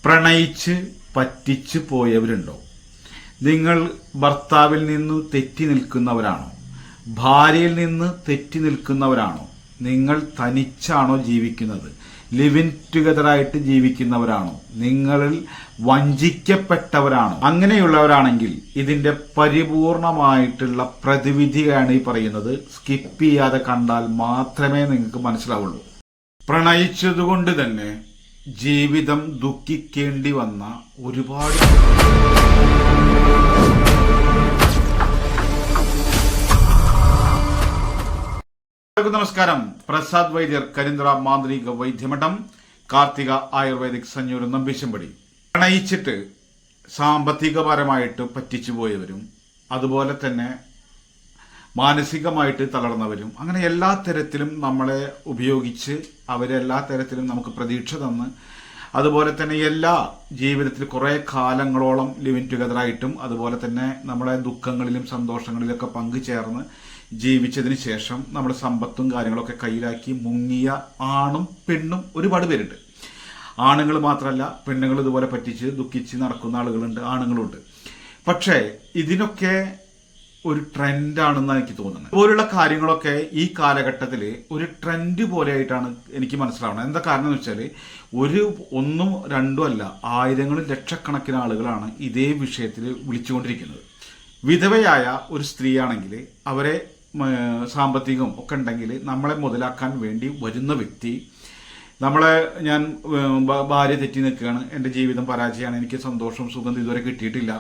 പ്രണയിച്ച് പറ്റിച്ചു പോയവരുണ്ടോ? നിങ്ങൾ ഭർത്താവിൽ നിന്ന് തെറ്റി നിൽക്കുന്നവരാണോ? ഭാര്യയിൽ നിന്ന് തെറ്റി നിൽക്കുന്നവരാണോ? നിങ്ങൾ തനിച്ചാണോ ജീവിക്കുന്നത്? ലിവ് ഇൻ ടുഗദറായിട്ട് ജീവിക്കുന്നവരാണോ? നിങ്ങളിൽ വഞ്ചിക്കപ്പെട്ടവരാണോ? അങ്ങനെയുള്ളവരാണെങ്കിൽ ഇതിന്റെ പരിപൂർണമായിട്ടുള്ള പ്രതിവിധിയാണ് ഈ പറയുന്നത്. സ്കിപ്പ് ചെയ്യാതെ കണ്ടാൽ മാത്രമേ നിങ്ങൾക്ക് മനസ്സിലാവുള്ളൂ. പ്രണയിച്ചതുകൊണ്ട് തന്നെ ജീവിതം ദുഃഖിക്കേണ്ടി വന്ന ഒരുപാട് നമസ്കാരം. പ്രസാദ് വൈദ്യർ, കരിന്തറ മാന്ത്രിക വൈദ്യമഠം, കാർത്തിക ആയുർവേദിക് സഞ്ഞൂർ നമ്പീശമ്പടി. പ്രണയിച്ചിട്ട് സാമ്പത്തികപരമായിട്ട് പറ്റിച്ചു പോയവരും അതുപോലെ തന്നെ മാനസികമായിട്ട് തളർന്നവരും അങ്ങനെ എല്ലാ തരത്തിലും നമ്മളെ ഉപയോഗിച്ച് അവരെല്ലാ തരത്തിലും നമുക്ക് പ്രതീക്ഷ തന്ന് അതുപോലെ തന്നെ എല്ലാ ജീവിതത്തിൽ കുറേ കാലങ്ങളോളം ലിവ് ഇൻ ടുഗദറായിട്ടും അതുപോലെ തന്നെ നമ്മുടെ ദുഃഖങ്ങളിലും സന്തോഷങ്ങളിലൊക്കെ പങ്കുചേർന്ന് ജീവിച്ചതിന് ശേഷം നമ്മുടെ സമ്പത്തും കാര്യങ്ങളൊക്കെ കയ്യിലാക്കി മുങ്ങിയ ആണും പെണ്ണും ഒരുപാട് പേരുണ്ട്. ആണുങ്ങൾ മാത്രമല്ല, പെണ്ണുങ്ങൾ ഇതുപോലെ പറ്റിച്ച് ദുഃഖിച്ച് നടക്കുന്ന ആളുകളുണ്ട്, ആണുങ്ങളുണ്ട്. പക്ഷേ ഇതിനൊക്കെ ഒരു ട്രെൻഡാണെന്നാണ് എനിക്ക് തോന്നുന്നത്. ഇതുപോലുള്ള കാര്യങ്ങളൊക്കെ ഈ കാലഘട്ടത്തിൽ ഒരു ട്രെൻഡ് പോലെയായിട്ടാണ് എനിക്ക് മനസ്സിലാവുന്നത്. എന്താ കാരണം എന്ന് വെച്ചാൽ ഒന്നും രണ്ടും അല്ല, ആയിരങ്ങളും ലക്ഷക്കണക്കിന് ആളുകളാണ് ഇതേ വിഷയത്തിൽ വിളിച്ചുകൊണ്ടിരിക്കുന്നത്. വിധവയായ ഒരു സ്ത്രീയാണെങ്കിൽ അവരെ സാമ്പത്തികം ഒക്കെ ഉണ്ടെങ്കിൽ നമ്മളെ മുതലാക്കാൻ വേണ്ടി വരുന്ന വ്യക്തി ഞാൻ ഭാര്യ തെറ്റി നിൽക്കുകയാണ്, എൻ്റെ ജീവിതം പരാജയമാണ്, എനിക്ക് സന്തോഷവും സുഖം ഇതുവരെ കിട്ടിയിട്ടില്ല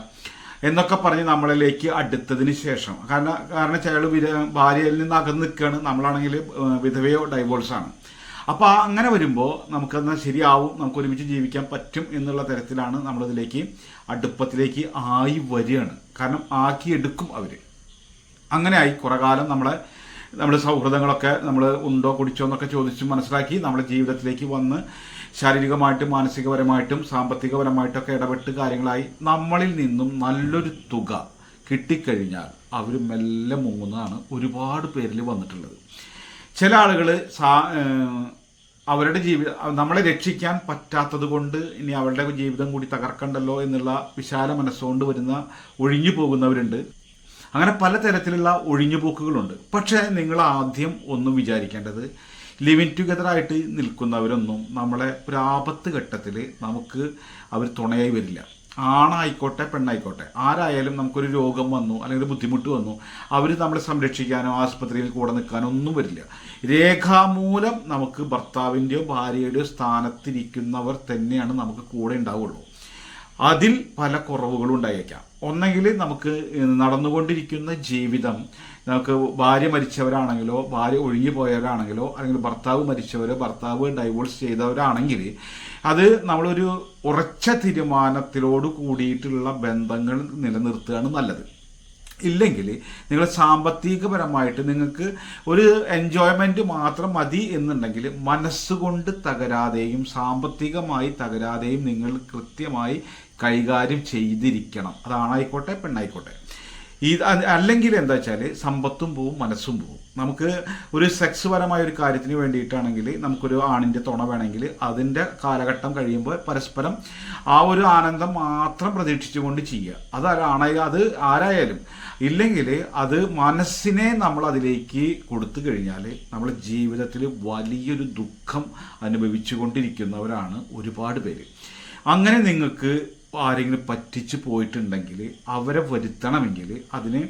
എന്നൊക്കെ പറഞ്ഞ് നമ്മളിലേക്ക് അടുത്തതിന് ശേഷം കാരണം അയാൾ ഭാര്യയിൽ നിന്ന് അകന്ന് നിൽക്കുകയാണ്, നമ്മളാണെങ്കിൽ വിധവയോ ഡൈവോഴ്സാണ്. അപ്പോൾ അങ്ങനെ വരുമ്പോൾ നമുക്കെന്നാൽ ശരിയാവും, നമുക്ക് ഒരുമിച്ച് ജീവിക്കാൻ പറ്റും എന്നുള്ള തരത്തിലാണ് നമ്മളിതിലേക്ക് അടുപ്പത്തിലേക്ക് ആയി വരികയാണ്. കാരണം ആക്കിയെടുക്കും അവർ. അങ്ങനെ ആയി കുറേ കാലം നമ്മുടെ സൗഹൃദങ്ങളൊക്കെ നമ്മൾ ഉണ്ടോ കുടിച്ചോ എന്നൊക്കെ ചോദിച്ച് മനസ്സിലാക്കി നമ്മുടെ ജീവിതത്തിലേക്ക് വന്ന് ശാരീരികമായിട്ടും മാനസികപരമായിട്ടും സാമ്പത്തികപരമായിട്ടൊക്കെ ഇടപെട്ട് കാര്യങ്ങളായി നമ്മളിൽ നിന്നും നല്ലൊരു തുക കിട്ടിക്കഴിഞ്ഞാൽ അവർ മെല്ലെ മുങ്ങുന്നതാണ് ഒരുപാട് പേരിൽ വന്നിട്ടുള്ളത്. ചില ആളുകൾ അവരുടെ നമ്മളെ രക്ഷിക്കാൻ പറ്റാത്തത് കൊണ്ട് ഇനി അവരുടെ ജീവിതം കൂടി തകർക്കണ്ടല്ലോ എന്നുള്ള വിശാല മനസ്സുകൊണ്ട് വരുന്ന ഒഴിഞ്ഞു പോകുന്നവരുണ്ട്. അങ്ങനെ പലതരത്തിലുള്ള ഒഴിഞ്ഞുപോക്കുകളുണ്ട്. പക്ഷേ നിങ്ങൾ ആദ്യം ഒന്നും വിചാരിക്കേണ്ടത്, ലിവ് ഇൻ ടുഗദറായിട്ട് നിൽക്കുന്നവരൊന്നും നമ്മളെ ഒരു ആപത്ത് ഘട്ടത്തിൽ നമുക്ക് അവർ തുണയായി വരില്ല. ആണായിക്കോട്ടെ പെണ്ണായിക്കോട്ടെ ആരായാലും നമുക്കൊരു രോഗം വന്നു അല്ലെങ്കിൽ ഒരു ബുദ്ധിമുട്ട് വന്നു, അവർ നമ്മളെ സംരക്ഷിക്കാനോ ആസ്പത്രിയിൽ കൂടെ നിൽക്കാനോ ഒന്നും വരില്ല. രേഖാമൂലം നമുക്ക് ഭർത്താവിൻ്റെയോ ഭാര്യയുടെയോ സ്ഥാനത്തിരിക്കുന്നവർ തന്നെയാണ് നമുക്ക് കൂടെ ഉണ്ടാവുള്ളൂ. അതിൽ പല കുറവുകളും ഉണ്ടായേക്കാം. ഒന്നെങ്കിൽ നമുക്ക് നടന്നുകൊണ്ടിരിക്കുന്ന ജീവിതം, നമുക്ക് ഭാര്യ മരിച്ചവരാണെങ്കിലോ ഭാര്യ ഒഴിഞ്ഞു പോയവരാണെങ്കിലോ അല്ലെങ്കിൽ ഭർത്താവ് മരിച്ചവരോ ഭർത്താവ് ഡൈവോഴ്സ് ചെയ്തവരാണെങ്കിൽ അത് നമ്മളൊരു ഉറച്ച തീരുമാനത്തിലോട് കൂടിയിട്ടുള്ള ബന്ധങ്ങൾ നിലനിർത്തുകയാണ് നല്ലത്. ഇല്ലെങ്കിൽ നിങ്ങൾ സാമ്പത്തികപരമായിട്ട് നിങ്ങൾക്ക് ഒരു എൻജോയ്മെൻറ്റ് മാത്രം മതി എന്നുണ്ടെങ്കിൽ മനസ്സുകൊണ്ട് തകരാതെയും സാമ്പത്തികമായി തകരാതെയും നിങ്ങൾ കൃത്യമായി കൈകാര്യം ചെയ്തിരിക്കണം. അതാണായിക്കോട്ടെ പെണ്ണായിക്കോട്ടെ. അല്ലെങ്കിൽ എന്താ വെച്ചാൽ സമ്പത്തും പോവും മനസ്സും പോവും. നമുക്ക് ഒരു സെക്സ് പരമായ ഒരു കാര്യത്തിന് വേണ്ടിയിട്ടാണെങ്കിൽ നമുക്കൊരു ആണിൻ്റെ തുണ വേണമെങ്കിൽ അതിൻ്റെ കാലഘട്ടം കഴിയുമ്പോൾ പരസ്പരം ആ ഒരു ആനന്ദം മാത്രം പ്രതീക്ഷിച്ചുകൊണ്ട് ചെയ്യുക. അത് ആരായാലും. ഇല്ലെങ്കിൽ അത് മനസ്സിനെ നമ്മൾ അതിലേക്ക് കൊടുത്തു കഴിഞ്ഞാൽ നമ്മുടെ ജീവിതത്തിൽ വലിയൊരു ദുഃഖം അനുഭവിച്ചു കൊണ്ടിരിക്കുന്നവരാണ് ഒരുപാട് പേര്. അങ്ങനെ നിങ്ങൾക്ക് ആരെങ്കിലും പറ്റിച്ചു പോയിട്ടുണ്ടെങ്കിൽ അവരെ വരുത്തണമെങ്കിൽ അതിന്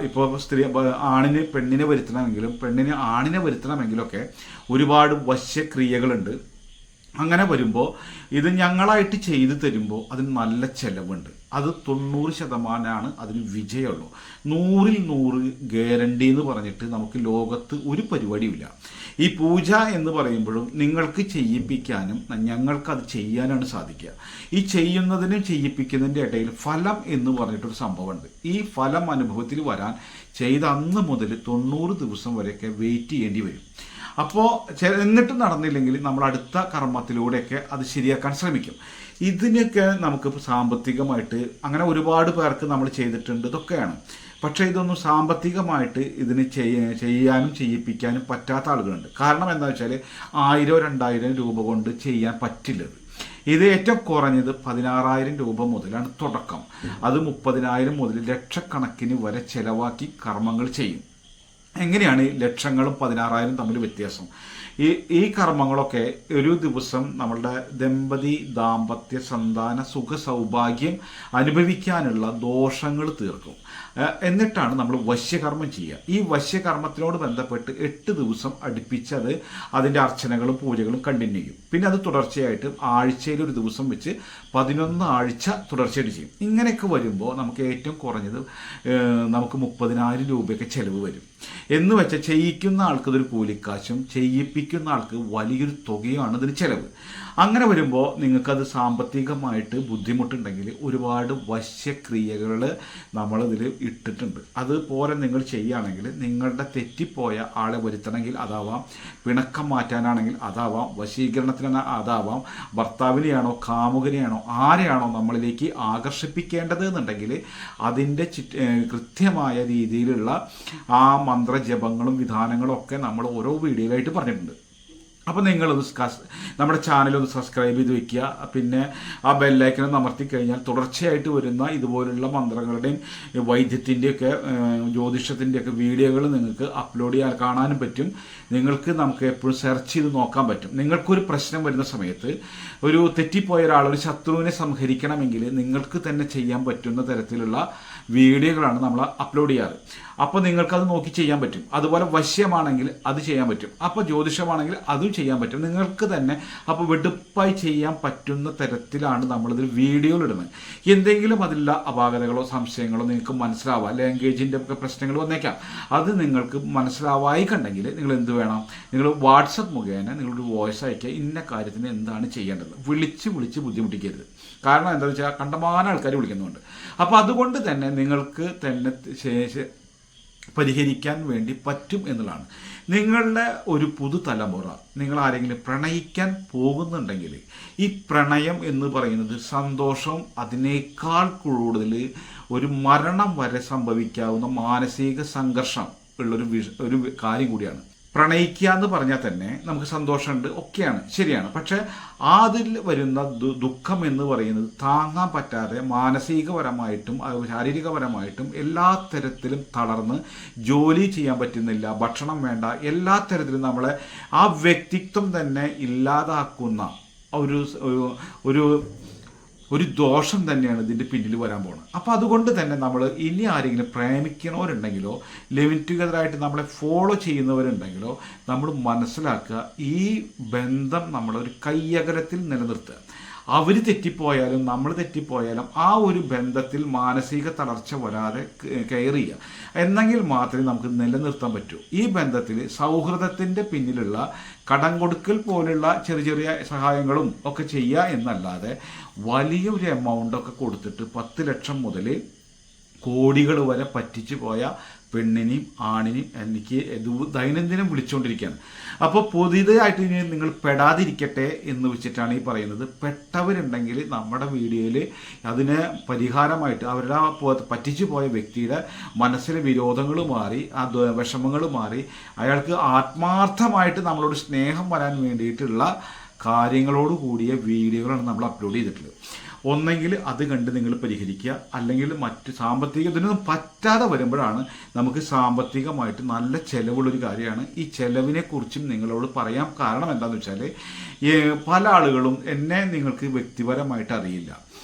ഇപ്പോൾ ആണിന് പെണ്ണിനെ വരുത്തണമെങ്കിലും പെണ്ണിന് ആണിനെ വരുത്തണമെങ്കിലൊക്കെ ഒരുപാട് വശ്യക്രിയകളുണ്ട്. അങ്ങനെ വരുമ്പോൾ ഇത് ഞങ്ങളായിട്ട് ചെയ്തു തരുമ്പോൾ അതിന് നല്ല ചിലവുണ്ട്. അത് 90% അതിന് വിജയമുള്ളൂ. 100ൽ 100 ഗ്യാരണ്ടി എന്ന് പറഞ്ഞിട്ട് നമുക്ക് ലോകത്ത് ഒരു പരിപാടിയുമില്ല. ഈ പൂജ എന്ന് പറയുമ്പോഴും നിങ്ങൾക്ക് ചെയ്യിപ്പിക്കാനും ഞങ്ങൾക്കത് ചെയ്യാനാണ് സാധിക്കുക. ഈ ചെയ്യുന്നതിനും ചെയ്യിപ്പിക്കുന്നതിൻ്റെ ഇടയിൽ ഫലം എന്ന് പറഞ്ഞിട്ടൊരു സംഭവമുണ്ട്. ഈ ഫലം അനുഭവത്തിൽ വരാൻ ചെയ്ത അന്ന് മുതൽ 90 ദിവസം വരെയൊക്കെ വെയിറ്റ് ചെയ്യേണ്ടി വരും. അപ്പോൾ എന്നിട്ട് നടന്നില്ലെങ്കിൽ നമ്മൾ അടുത്ത കർമ്മത്തിലൂടെയൊക്കെ അത് ശരിയാക്കാൻ ശ്രമിക്കും. ഇതിനൊക്കെ നമുക്ക് സാമ്പത്തികമായിട്ട് അങ്ങനെ ഒരുപാട് പേർക്ക് നമ്മൾ ചെയ്തിട്ടുണ്ട്, ഇതൊക്കെയാണ്. പക്ഷേ ഇതൊന്നും സാമ്പത്തികമായിട്ട് ഇതിന് ചെയ്യാനും ചെയ്യിപ്പിക്കാനും പറ്റാത്ത ആളുകളുണ്ട്. കാരണം എന്താ വെച്ചാൽ 1000-2000 രൂപ കൊണ്ട് ചെയ്യാൻ പറ്റില്ലത്. ഇത് ഏറ്റവും കുറഞ്ഞത് 16,000 രൂപ മുതലാണ് തുടക്കം. അത് 30,000 മുതൽ ലക്ഷക്കണക്കിന് വരെ ചെലവാക്കി കർമ്മങ്ങൾ ചെയ്യും. എങ്ങനെയാണ് ലക്ഷങ്ങളും 16,000 തമ്മിൽ വ്യത്യാസം? ഈ കർമ്മങ്ങളൊക്കെ ഒരു ദിവസം നമ്മളുടെ ദാമ്പത്യ സന്താന സുഖ സൗഭാഗ്യം അനുഭവിക്കാനുള്ള ദോഷങ്ങൾ തീർക്കും. എന്നിട്ടാണ് നമ്മൾ വശ്യകർമ്മം ചെയ്യുക. ഈ വശ്യകർമ്മത്തിനോട് ബന്ധപ്പെട്ട് 8 ദിവസം അടുപ്പിച്ചത് അതിൻ്റെ അർച്ചനകളും പൂജകളും കണ്ടിന്യൂ ചെയ്യും. പിന്നെ അത് തുടർച്ചയായിട്ട് ആഴ്ചയിൽ ഒരു ദിവസം വെച്ച് 11 ആഴ്ച തുടർച്ചയായിട്ട് ചെയ്യും. ഇങ്ങനെയൊക്കെ വരുമ്പോൾ നമുക്ക് ഏറ്റവും കുറഞ്ഞത് നമുക്ക് 30,000 രൂപയൊക്കെ ചിലവ് വരും. എന്ന് വെച്ചാൽ ചെയ്യിക്കുന്ന ആൾക്ക് ഇതൊരു കൂലിക്കാശും ചെയ്യിപ്പിക്കുന്ന ആൾക്ക് വലിയൊരു തുകയാണ് ഇതിന് ചിലവ്. അങ്ങനെ വരുമ്പോൾ നിങ്ങൾക്കത് സാമ്പത്തികമായിട്ട് ബുദ്ധിമുട്ടുണ്ടെങ്കിൽ ഒരുപാട് വശ്യക്രിയകൾ നമ്മളിതിൽ ഇട്ടിട്ടുണ്ട്. അതുപോലെ നിങ്ങൾ ചെയ്യുകയാണെങ്കിൽ നിങ്ങളുടെ തെറ്റിപ്പോയ ആളെ വരുത്തണമെങ്കിൽ അതാവാം, പിണക്കം മാറ്റാനാണെങ്കിൽ അതാവാം, വശീകരണത്തിനാണ് അതാവാം, ഭർത്താവിനെയാണോ കാമുകനെയാണോ ആരെയാണോ നമ്മളിലേക്ക് ആകർഷിപ്പിക്കേണ്ടത് എന്നുണ്ടെങ്കിൽ അതിൻ്റെ കൃത്യമായ രീതിയിലുള്ള ആ മന്ത്രജപങ്ങളും വിധാനങ്ങളും ഒക്കെ നമ്മൾ ഓരോ വീഡിയോയിലായിട്ട് പറഞ്ഞിട്ടുണ്ട്. അപ്പോൾ നിങ്ങളൊന്ന് നമ്മുടെ ചാനലൊന്ന് സബ്സ്ക്രൈബ് ചെയ്ത് വയ്ക്കുക. പിന്നെ ആ ബെല്ലൈക്കൺ അമർത്തി കഴിഞ്ഞാൽ തുടർച്ചയായിട്ട് വരുന്ന ഇതുപോലുള്ള മന്ത്രങ്ങളുടെയും വൈദ്യത്തിൻ്റെയൊക്കെ ജ്യോതിഷത്തിൻ്റെയൊക്കെ വീഡിയോകൾ നിങ്ങൾക്ക് അപ്ലോഡ് ചെയ്യാൻ കാണാനും പറ്റും. നമുക്ക് എപ്പോഴും സെർച്ച് ചെയ്ത് നോക്കാൻ പറ്റും. നിങ്ങൾക്കൊരു പ്രശ്നം വരുന്ന സമയത്ത് ഒരു തെറ്റിപ്പോയ ഒരാൾ, ഒരു ശത്രുവിനെ സംഹരിക്കണമെങ്കിൽ നിങ്ങൾക്ക് തന്നെ ചെയ്യാൻ പറ്റുന്ന തരത്തിലുള്ള വീഡിയോകളാണ് നമ്മൾ അപ്ലോഡ് ചെയ്യാറ്. അപ്പോൾ നിങ്ങൾക്കത് നോക്കി ചെയ്യാൻ പറ്റും. അതുപോലെ വശ്യമാണെങ്കിൽ അത് ചെയ്യാൻ പറ്റും. അപ്പോൾ ജ്യോതിഷമാണെങ്കിൽ അതും ചെയ്യാൻ പറ്റും. നിങ്ങൾക്ക് തന്നെ അപ്പോൾ വെടുപ്പായി ചെയ്യാൻ പറ്റുന്ന തരത്തിലാണ് നമ്മളിതിൽ വീഡിയോയിൽ ഇടുന്നത്. എന്തെങ്കിലും അതിലുള്ള അപാകതകളോ സംശയങ്ങളോ നിങ്ങൾക്ക് മനസ്സിലാവാം, ലാംഗ്വേജിൻ്റെ ഒക്കെ പ്രശ്നങ്ങൾ വന്നേക്കാം. അത് നിങ്ങൾക്ക് മനസ്സിലാവായി കണ്ടെങ്കിൽ നിങ്ങൾ എന്ത് വേണം, നിങ്ങൾ വാട്സപ്പ് മുഖേന നിങ്ങളൊരു വോയിസ് അയക്കുക. ഇന്ന കാര്യത്തിന് എന്താണ് ചെയ്യേണ്ടത് വിളിച്ച് ബുദ്ധിമുട്ടിക്കരുത്. കാരണം എന്താണെന്ന് വെച്ചാൽ കണ്ടമാനം ആൾക്കാർ വിളിക്കുന്നുണ്ട്. അപ്പോൾ അതുകൊണ്ട് തന്നെ നിങ്ങൾക്ക് തന്നെ പരിഹരിക്കാൻ വേണ്ടി പറ്റും എന്നുള്ളതാണ്. നിങ്ങളുടെ ഒരു പുതുതലമുറ നിങ്ങൾ ആരെങ്കിലും പ്രണയിക്കാൻ പോകുന്നുണ്ടെങ്കിൽ ഈ പ്രണയം എന്ന് പറയുന്നത് സന്തോഷം, അതിനേക്കാൾ കൂടുതൽ ഒരു മരണം വരെ സംഭവിക്കാവുന്ന മാനസിക സംഘർഷം ഉള്ളൊരു കാര്യം കൂടിയാണ്. പ്രണയിക്കുക എന്ന് പറഞ്ഞാൽ തന്നെ നമുക്ക് സന്തോഷമുണ്ട്, ഒക്കെയാണ്, ശരിയാണ്. പക്ഷെ അതിൽ വരുന്ന ദുഃഖം എന്ന് പറയുന്നത് താങ്ങാൻ പറ്റാതെ മാനസികപരമായിട്ടും ശാരീരികപരമായിട്ടും എല്ലാ തരത്തിലും തളർന്ന് ജോലി ചെയ്യാൻ പറ്റുന്നില്ല, ഭക്ഷണം വേണ്ട, എല്ലാ തരത്തിലും നമ്മളെ ആ വ്യക്തിത്വം തന്നെ ഇല്ലാതാക്കുന്ന ഒരു ദോഷം തന്നെയാണ് ഇതിൻ്റെ പിന്നിൽ വരാൻ പോകുന്നത്. അപ്പോൾ അതുകൊണ്ട് തന്നെ നമ്മൾ ഇനി ആരെങ്കിലും പ്രേമിക്കണവരുണ്ടെങ്കിലോ ലിവിങ് ടുഗദറായിട്ട് നമ്മളെ ഫോളോ ചെയ്യുന്നവരുണ്ടെങ്കിലോ നമ്മൾ മനസ്സിലാക്കുക, ഈ ബന്ധം നമ്മളൊരു കയ്യകലത്തിൽ നിലനിർത്തുക. അവർ തെറ്റിപ്പോയാലും നമ്മൾ തെറ്റിപ്പോയാലും ആ ഒരു ബന്ധത്തിൽ മാനസിക തളർച്ച വരാതെ കെയർ ചെയ്യുക. എന്നെങ്കിൽ മാത്രമേ നമുക്ക് നിലനിർത്താൻ പറ്റൂ. ഈ ബന്ധത്തിൽ സൗഹൃദത്തിൻ്റെ പിന്നിലുള്ള കടം കൊടുക്കൽ പോലുള്ള ചെറിയ സഹായങ്ങളും ഒക്കെ ചെയ്യുക എന്നല്ലാതെ വലിയൊരു എമൗണ്ടൊക്കെ കൊടുത്തിട്ട് 10 ലക്ഷം മുതൽ കോടികൾ വരെ പറ്റിച്ചു പോയ പെണ്ണിനെയും ആണിനെയും എനിക്ക് ദൈനംദിനം വിളിച്ചുകൊണ്ടിരിക്കുകയാണ്. അപ്പോൾ പുതിയതായിട്ട് ഇനി നിങ്ങൾ പെടാതിരിക്കട്ടെ എന്ന് വെച്ചിട്ടാണ് ഈ പറയുന്നത്. പെട്ടവരുണ്ടെങ്കിൽ നമ്മുടെ വീഡിയോയിൽ അതിന് പരിഹാരമായിട്ട് അവരുടെ പറ്റിച്ചു പോയ വ്യക്തിയുടെ മനസ്സിലെ വിരോധങ്ങൾ മാറി, ആ വിഷമങ്ങൾ മാറി, അയാൾക്ക് ആത്മാർത്ഥമായിട്ട് നമ്മളോട് സ്നേഹം വരാൻ വേണ്ടിയിട്ടുള്ള കാര്യങ്ങളോട് കൂടിയ വീഡിയോകളാണ് നമ്മൾ അപ്ലോഡ് ചെയ്തിട്ടുള്ളത്. ഒന്നെങ്കിൽ അത് കണ്ട് നിങ്ങൾ പരിഹരിക്കുക, അല്ലെങ്കിൽ മറ്റ് ഇതിനൊന്നും പറ്റാതെ വരുമ്പോഴാണ് നമുക്ക് സാമ്പത്തികമായിട്ട് നല്ല ചിലവുള്ളൊരു കാര്യമാണ്. ഈ ചിലവിനെക്കുറിച്ചും നിങ്ങളോട് പറയാം. കാരണം എന്താണെന്ന് വെച്ചാൽ പല ആളുകളും എന്നെ നിങ്ങൾക്ക് വ്യക്തിപരമായിട്ട് അറിയില്ല.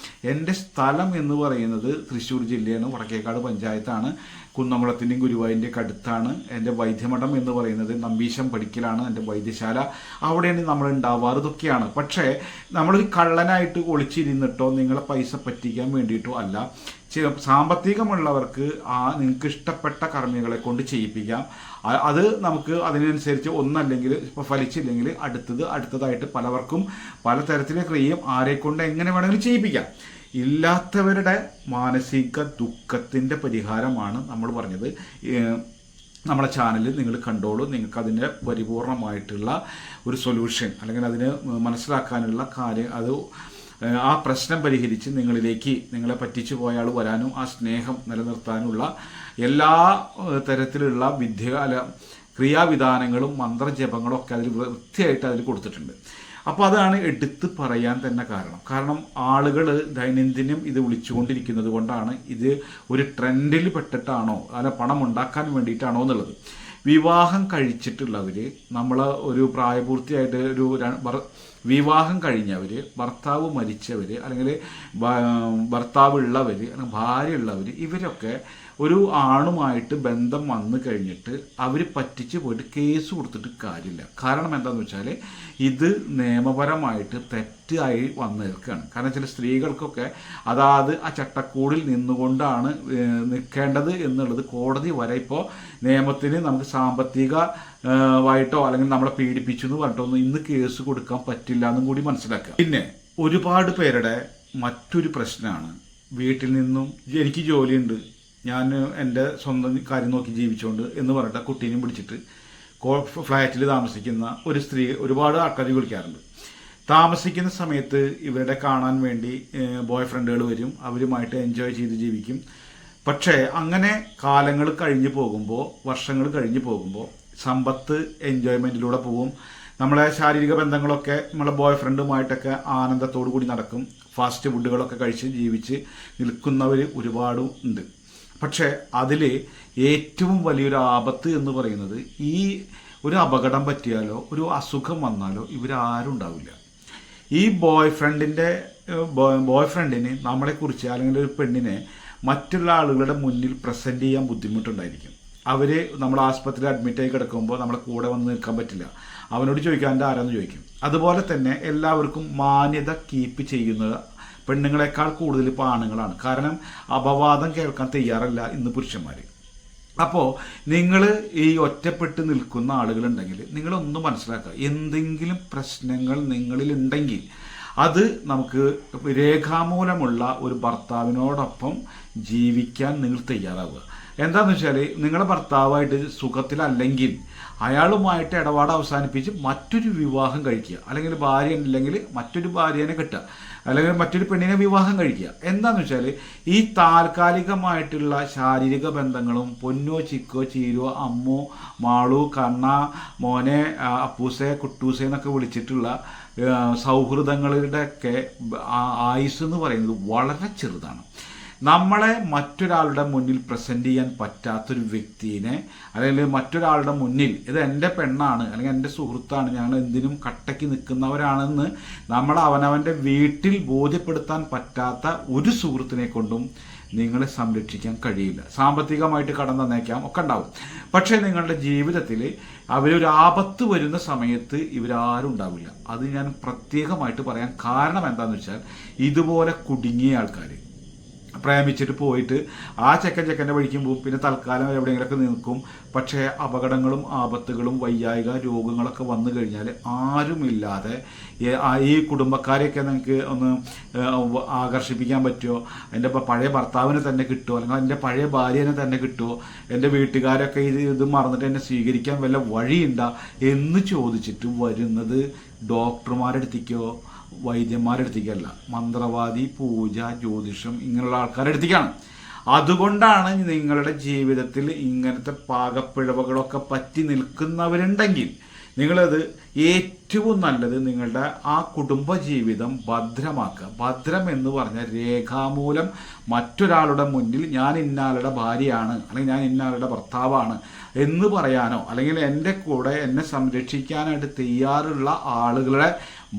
എൻ്റെ സ്ഥലം എന്ന് പറയുന്നത് തൃശ്ശൂർ ജില്ലയാണ്, വടക്കേക്കാട് പഞ്ചായത്താണ്, കുന്നംകുളത്തിൻ്റെയും ഗുരുവായൂരിൻ്റെയൊക്കെ അടുത്താണ്. എൻ്റെ വൈദ്യമഠം എന്ന് പറയുന്നത് നമ്പീശം പടിക്കലാണ് എൻ്റെ വൈദ്യശാല. അവിടെയാണ് നമ്മൾ ഉണ്ടാവാറ്. ഇതൊക്കെയാണ്. പക്ഷേ നമ്മളൊരു കള്ളനായിട്ട് ഒളിച്ചിരുന്നിട്ടോ നിങ്ങളെ പൈസ പറ്റിക്കാൻ വേണ്ടിയിട്ടോ അല്ല. സാമ്പത്തികമുള്ളവർക്ക് നിങ്ങൾക്ക് ഇഷ്ടപ്പെട്ട കർമ്മികളെ കൊണ്ട് ചെയ്യിപ്പിക്കാം. അത് നമുക്ക് അതിനനുസരിച്ച് ഒന്നല്ലെങ്കിൽ ഇപ്പോൾ ഫലിച്ചില്ലെങ്കിൽ അടുത്തതായിട്ട് പലവർക്കും പലതരത്തിലെ ക്രിയയും ആരെക്കൊണ്ട് എങ്ങനെ വേണമെങ്കിലും ചെയ്യിപ്പിക്കാം. ഇല്ലാത്തവരുടെ മാനസിക ദുഃഖത്തിൻ്റെ പരിഹാരമാണ് നമ്മൾ പറഞ്ഞത്. നമ്മളെ ചാനലിൽ നിങ്ങൾ കണ്ടോളൂ. നിങ്ങൾക്ക് അതിൻ്റെ പരിപൂർണമായിട്ടുള്ള ഒരു സൊല്യൂഷൻ അല്ലെങ്കിൽ അതിന് മനസ്സിലാക്കാനുള്ള കാര്യം, അത് ആ പ്രശ്നം പരിഹരിച്ച് നിങ്ങളെ പറ്റിച്ചു പോയ ആൾ വരാനും ആ സ്നേഹം നിലനിർത്താനുള്ള എല്ലാ തരത്തിലുള്ള ക്രിയാവിധാനങ്ങളും മന്ത്രജപങ്ങളും ഒക്കെ അതിൽ വൃത്തിയായിട്ട് അതിൽ കൊടുത്തിട്ടുണ്ട്. അപ്പോൾ അതാണ് എടുത്ത് പറയാൻ തന്നെ കാരണം ആളുകൾ ദൈനംദിനം ഇത് വിളിച്ചുകൊണ്ടിരിക്കുന്നത് കൊണ്ടാണ് ഇത് ഒരു ട്രെൻഡിൽ പെട്ടിട്ടാണോ അല്ല പണം ഉണ്ടാക്കാൻ വേണ്ടിയിട്ടാണോ എന്നുള്ളത്. വിവാഹം കഴിച്ചിട്ടുള്ളവർ, നമ്മൾ ഒരു പ്രായപൂർത്തിയായിട്ട് വിവാഹം കഴിഞ്ഞവർ, ഭർത്താവ് മരിച്ചവർ, അല്ലെങ്കിൽ ഭർത്താവ് ഉള്ളവർ, അല്ലെങ്കിൽ ഭാര്യ ഉള്ളവർ, ഇവരൊക്കെ ഒരു ആണുമായിട്ട് ബന്ധം വന്നു കഴിഞ്ഞിട്ട് അവർ പറ്റിച്ച് പോയിട്ട് കേസ് കൊടുത്തിട്ട് കാര്യമില്ല. കാരണം എന്താണെന്ന് വെച്ചാൽ ഇത് നിയമപരമായിട്ട് തെറ്റായി വന്നു നിൽക്കുകയാണ്. കാരണം ചില സ്ത്രീകൾക്കൊക്കെ അതാത് ആ ചട്ടക്കൂടിൽ നിന്നുകൊണ്ടാണ് നിൽക്കേണ്ടത് എന്നുള്ളത് കോടതി വരെ ഇപ്പോൾ നിയമത്തിന് നമുക്ക് സാമ്പത്തികമായിട്ടോ അല്ലെങ്കിൽ നമ്മളെ പീഡിപ്പിച്ചു എന്ന് പറഞ്ഞിട്ടൊന്നും ഇന്ന് കേസ് കൊടുക്കാൻ പറ്റില്ല എന്നും കൂടി മനസ്സിലാക്കുക. പിന്നെ ഒരുപാട് പേരുടെ മറ്റൊരു പ്രശ്നമാണ്, വീട്ടിൽ നിന്നും എനിക്ക് ജോലിയുണ്ട്, ഞാൻ എൻ്റെ സ്വന്തം കാര്യം നോക്കി ജീവിച്ചുകൊണ്ട് എന്ന് പറഞ്ഞിട്ട് കുട്ടീനെയും പിടിച്ചിട്ട് ഫ്ലാറ്റിൽ താമസിക്കുന്ന ഒരു സ്ത്രീ ഒരുപാട് ആൾക്കാർ വിളിക്കാറുണ്ട്. താമസിക്കുന്ന സമയത്ത് ഇവരുടെ കാണാൻ വേണ്ടി ബോയ് ഫ്രണ്ടുകൾ വരും, അവരുമായിട്ട് എൻജോയ് ചെയ്ത് ജീവിക്കും. പക്ഷേ അങ്ങനെ കാലങ്ങൾ കഴിഞ്ഞു പോകുമ്പോൾ, വർഷങ്ങൾ കഴിഞ്ഞു പോകുമ്പോൾ സമ്പത്ത് എൻജോയ്മെൻറ്റിലൂടെ പോവും. നമ്മളെ ശാരീരിക ബന്ധങ്ങളൊക്കെ നമ്മളെ ബോയ് ഫ്രണ്ടുമായിട്ടൊക്കെ ആനന്ദത്തോടു കൂടി നടക്കും. ഫാസ്റ്റ് ഫുഡുകളൊക്കെ കഴിച്ച് ജീവിച്ച് നിൽക്കുന്നവർ ഒരുപാട് ഉണ്ട്. പക്ഷേ അതിൽ ഏറ്റവും വലിയൊരു ആപത്ത് എന്ന് പറയുന്നത്, ഈ ഒരു അപകടം പറ്റിയാലോ ഒരു അസുഖം വന്നാലോ ഇവരാരും ഉണ്ടാവില്ല. ഈ ബോയ് ഫ്രണ്ടിന് നമ്മളെക്കുറിച്ച് അല്ലെങ്കിൽ ഒരു പെണ്ണിനെ മറ്റുള്ള ആളുകളുടെ മുന്നിൽ പ്രസൻറ്റ് ചെയ്യാൻ ബുദ്ധിമുട്ടുണ്ടായിരിക്കും. അവർ നമ്മൾ ആസ്പത്രിയിൽ അഡ്മിറ്റായി കിടക്കുമ്പോൾ നമ്മളെ കൂടെ വന്ന് നിൽക്കാൻ പറ്റില്ല. അവനോട് ചോദിക്കാൻ എൻ്റെ ആരാന്ന് ചോദിക്കും. അതുപോലെ തന്നെ എല്ലാവർക്കും മാന്യത കീപ്പ് ചെയ്യുന്നത് പെണ്ണുങ്ങളെക്കാൾ കൂടുതൽ ഇപ്പോൾ ആണുങ്ങളാണ്. കാരണം അപവാദം കേൾക്കാൻ തയ്യാറല്ല ഇന്ന് പുരുഷന്മാർ. അപ്പോൾ നിങ്ങൾ ഈ ഒറ്റപ്പെട്ട് നിൽക്കുന്ന ആളുകളുണ്ടെങ്കിൽ നിങ്ങളൊന്ന് മനസ്സിലാക്കുക, എന്തെങ്കിലും പ്രശ്നങ്ങൾ നിങ്ങളിലുണ്ടെങ്കിൽ അത് നമുക്ക് രേഖാമൂലമുള്ള ഒരു ഭർത്താവിനോടൊപ്പം ജീവിക്കാൻ നിങ്ങൾ തയ്യാറാവുക. എന്താണെന്ന് വെച്ചാൽ നിങ്ങളുടെ ഭർത്താവായിട്ട് സുഖത്തിലല്ലെങ്കിൽ അയാളുമായിട്ട് ഇടപാട് അവസാനിപ്പിച്ച് മറ്റൊരു വിവാഹം കഴിക്കുക, അല്ലെങ്കിൽ ഭാര്യ ഉണ്ടെങ്കിൽ മറ്റൊരു ഭാര്യനെ കിട്ടുക, അല്ലെങ്കിൽ മറ്റൊരു പെണ്ണിനെ വിവാഹം കഴിക്കുക. എന്താണെന്ന് വെച്ചാൽ ഈ താൽക്കാലികമായിട്ടുള്ള ശാരീരിക ബന്ധങ്ങളും പൊന്നോ ചിക്കോ ചീരോ അമ്മോ മാളു കണ്ണ മോനെ അപ്പൂസെ കുട്ടൂസെ എന്നൊക്കെ വിളിച്ചിട്ടുള്ള സൗഹൃദങ്ങളുടെയൊക്കെ ആയുസ് എന്ന് പറയുന്നത് വളരെ ചെറുതാണ്. നമ്മളെ മറ്റൊരാളുടെ മുന്നിൽ പ്രസൻറ്റ് ചെയ്യാൻ പറ്റാത്തൊരു വ്യക്തിയെ, അല്ലെങ്കിൽ മറ്റൊരാളുടെ മുന്നിൽ ഇത് എൻ്റെ പെണ്ണാണ് അല്ലെങ്കിൽ എൻ്റെ സുഹൃത്താണ്, ഞങ്ങൾ എന്തിനും കട്ടയ്ക്ക് നിൽക്കുന്നവരാണെന്ന് നമ്മൾ അവനവൻ്റെ വീട്ടിൽ ബോധ്യപ്പെടുത്താൻ പറ്റാത്ത ഒരു സുഹൃത്തിനെ കൊണ്ടും നിങ്ങളെ സംരക്ഷിക്കാൻ കഴിയില്ല. സാമ്പത്തികമായിട്ട് കടം തന്നേക്കാം, ഒക്കെ ഉണ്ടാവും. പക്ഷേ നിങ്ങളുടെ ജീവിതത്തിൽ അവരൊരു ആപത്ത് വരുന്ന സമയത്ത് ഇവരാരും ഉണ്ടാവില്ല. അത് ഞാൻ പ്രത്യേകമായിട്ട് പറയാൻ കാരണം എന്താണെന്ന് വെച്ചാൽ, ഇതുപോലെ കുടുങ്ങിയ ആൾക്കാർ പ്രേമിച്ചിട്ട് പോയിട്ട് ആ ചെക്കൻ്റെ വഴിക്കും പോകും, പിന്നെ തൽക്കാലം എവിടെയെങ്കിലൊക്കെ നിൽക്കും. പക്ഷേ അപകടങ്ങളും ആപത്തുകളും വയ്യായിക രോഗങ്ങളൊക്കെ വന്നു കഴിഞ്ഞാൽ ആരുമില്ലാതെ ഈ കുടുംബക്കാരെയൊക്കെ നിങ്ങൾക്ക് ഒന്ന് ആകർഷിപ്പിക്കാൻ പറ്റുമോ, എൻ്റെ പഴയ ഭർത്താവിനെ തന്നെ കിട്ടുമോ, അല്ലെങ്കിൽ എൻ്റെ പഴയ ഭാര്യനെ തന്നെ കിട്ടുമോ, എൻ്റെ വീട്ടുകാരൊക്കെ ഇത് മറന്നിട്ട് എന്നെ സ്വീകരിക്കാൻ വല്ല വഴിയുണ്ടോ എന്ന് ചോദിച്ചിട്ട് വരുന്നത് ഡോക്ടർമാരെടുത്തിക്കോ വൈദ്യന്മാരെടുത്തേക്കല്ല, മന്ത്രവാദി, പൂജ, ജ്യോതിഷം ഇങ്ങനെയുള്ള ആൾക്കാരുടെ അടുത്തേക്കാണ്. അതുകൊണ്ടാണ് നിങ്ങളുടെ ജീവിതത്തിൽ ഇങ്ങനത്തെ പാകപ്പിഴവുകളൊക്കെ പറ്റി നിൽക്കുന്നവരുണ്ടെങ്കിൽ നിങ്ങളത് ഏറ്റവും നല്ലത് നിങ്ങളുടെ ആ കുടുംബജീവിതം ഭദ്രമാക്കുക. ഭദ്രം എന്ന് പറഞ്ഞാൽ രേഖാമൂലം മറ്റൊരാളുടെ മുന്നിൽ ഞാൻ ഇന്നാളുടെ ഭാര്യയാണ് അല്ലെങ്കിൽ ഞാൻ ഇന്നാളുടെ ഭർത്താവാണ് എന്ന് പറയാനോ, അല്ലെങ്കിൽ എൻ്റെ കൂടെ എന്നെ സംരക്ഷിക്കാനായിട്ട് തയ്യാറുള്ള ആളുകളെ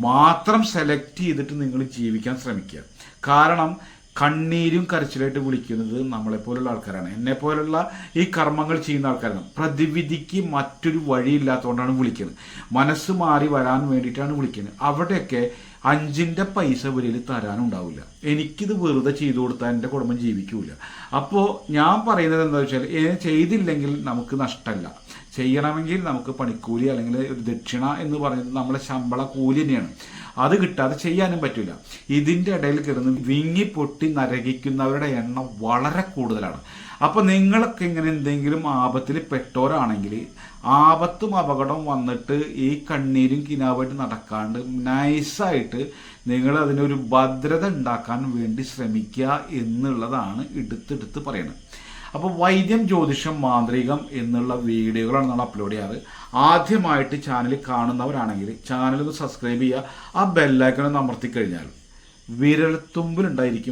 മാത്രം സെലക്ട് ചെയ്തിട്ട് നിങ്ങൾ ജീവിക്കാൻ ശ്രമിക്കുക. കാരണം കണ്ണീരും കരച്ചിലായിട്ട് വിളിക്കുന്നത് നമ്മളെപ്പോലുള്ള ആൾക്കാരാണ്, എന്നെപ്പോലുള്ള ഈ കർമ്മങ്ങൾ ചെയ്യുന്ന ആൾക്കാരാണ്. പ്രതിവിധിക്ക് മറ്റൊരു വഴിയില്ലാത്തതുകൊണ്ടാണ് വിളിക്കുന്നത്, മനസ്സ് മാറി വരാൻ വേണ്ടിയിട്ടാണ് വിളിക്കുന്നത്. അവിടെയൊക്കെ 5 പൈസ വരിയിൽ തരാനുണ്ടാവില്ല. എനിക്കിത് വെറുതെ ചെയ്തു കൊടുത്താൽ എൻ്റെ കുടുംബം ജീവിക്കൂല. അപ്പോൾ ഞാൻ പറയുന്നത് എന്താ വെച്ചാൽ, ചെയ്തില്ലെങ്കിൽ നമുക്ക് നഷ്ടമല്ല, ചെയ്യണമെങ്കിൽ നമുക്ക് പണിക്കൂലി അല്ലെങ്കിൽ ഒരു ദക്ഷിണ എന്ന് പറയുന്നത് നമ്മളെ ശമ്പള കൂലി തന്നെയാണ്. അത് കിട്ടാതെ ചെയ്യാനും പറ്റില്ല. ഇതിൻ്റെ ഇടയിൽ കിടന്ന് വിങ്ങി പൊട്ടി നരകിക്കുന്നവരുടെ എണ്ണം വളരെ കൂടുതലാണ്. അപ്പോൾ നിങ്ങളൊക്കെ ഇങ്ങനെ എന്തെങ്കിലും ആപത്തിൽ പെട്ടോരാണെങ്കിൽ, ആപത്തും അപകടം വന്നിട്ട് ഈ കണ്ണീരും കിനാവായിട്ട് നടക്കാണ്ട് നൈസായിട്ട് നിങ്ങൾ അതിനൊരു ഭദ്രത ഉണ്ടാക്കാൻ വേണ്ടി ശ്രമിക്കുക എന്നുള്ളതാണ് എടുത്തെടുത്ത് പറയുന്നത്. അപ്പോൾ വൈദ്യം, ജ്യോതിഷം, മാന്ത്രികം എന്നുള്ള വീഡിയോകളാണ് നമ്മൾ അപ്ലോഡ് ചെയ്യാറ്. ആദ്യമായിട്ട് ചാനൽ കാണുന്നവരാണെങ്കിൽ ചാനൽ ഒന്ന് സബ്സ്ക്രൈബ് ചെയ്യുക. ആ ബെല്ലൈക്കൺ ഒന്ന് അമർത്തി കഴിഞ്ഞാൽ വിരൽത്തുമ്പിലുണ്ടായിരിക്കും